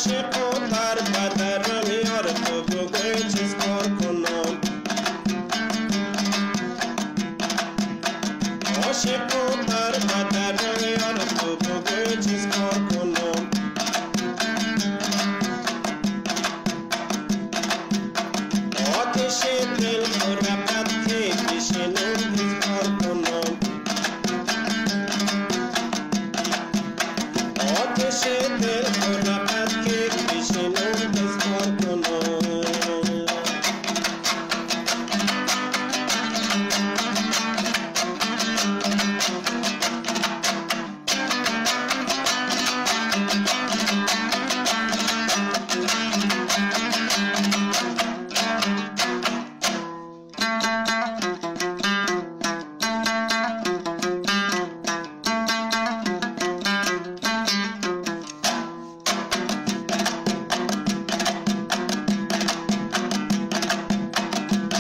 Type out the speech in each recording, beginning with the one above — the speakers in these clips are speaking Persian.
عاشق و در بدرم یار تو بگوی چیز کار کنم عاشق و در بدرم یار تو بگوی چیز کار کنم آتش دل و رفت که بشینم چیز کار کنم آتش دل و رفت که بشینم چیز کار کنم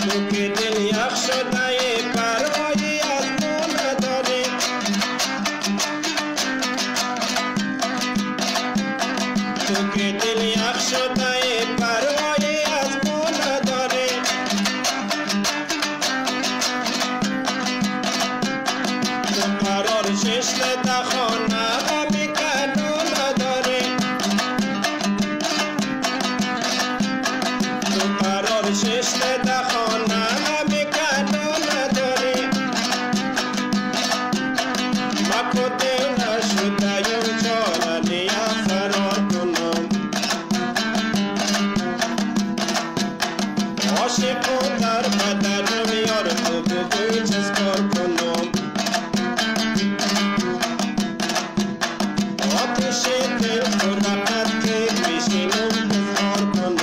تو که دل یخ شده پروایی از تو نداری تو که دل یخ شده پروایی از تو نداری تو قرار ششت دخانه غمی کنو نداری تو قرار ششت دخانه غمی کنو نداری مکوده نشده یم چارانی فرار کنم عاشق و در بدرم یار تو بگوی چیز کار کنم آتش دل و رفت که بشینم چیز کار کنم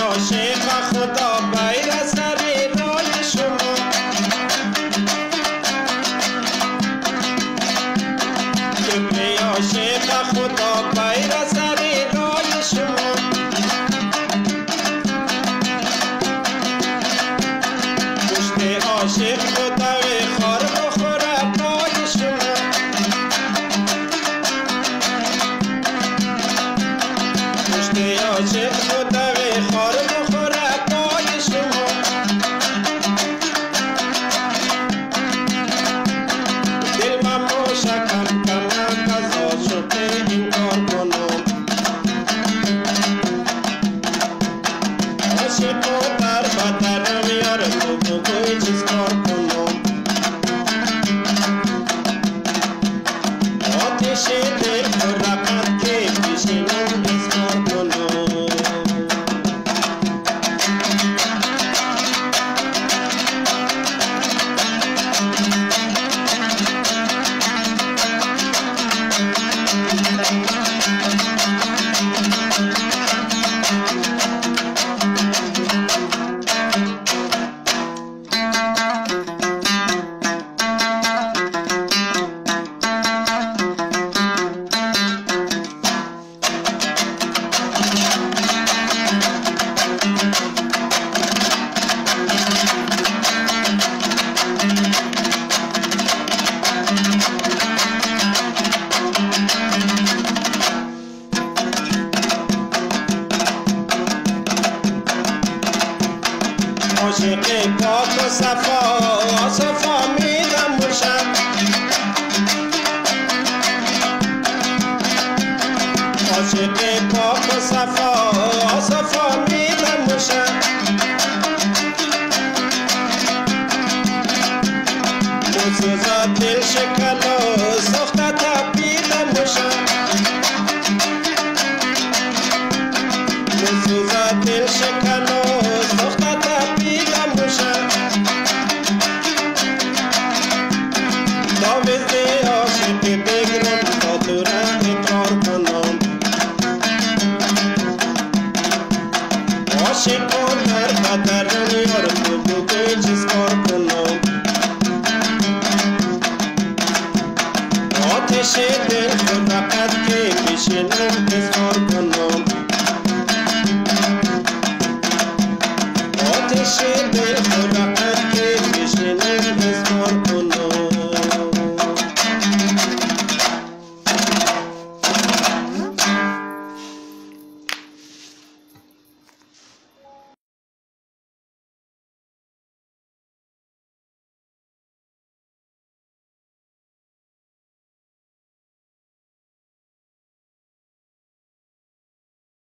عاشق خدا بیر سر راه شما کبر عاشق خدا بیر سر راه شما پشت عاشق خدا خار بخوره پای شما پشت عاشق خدا خار بخوره پای شما دل من موشکم کمم قضا شده این کار کنم عاشق و در بدرم یار تو بگوی چیز کار کنم آتش دل و رفت که بشینم چیز کار کنم عاشق پاک و صفا صفا میدم مرشد عاشق پاک و صفا صفا میدم دل شکن و سختت پیگم بوشم داویزی عاشقی بگرم تا تو را اقرار کنم عاشقان در قدرم یار تو بگوی چیز کار کنم آتش دل خود فقط که بشینم اظهار کنم آتش دل خود فقط که بشینم اظهار کنم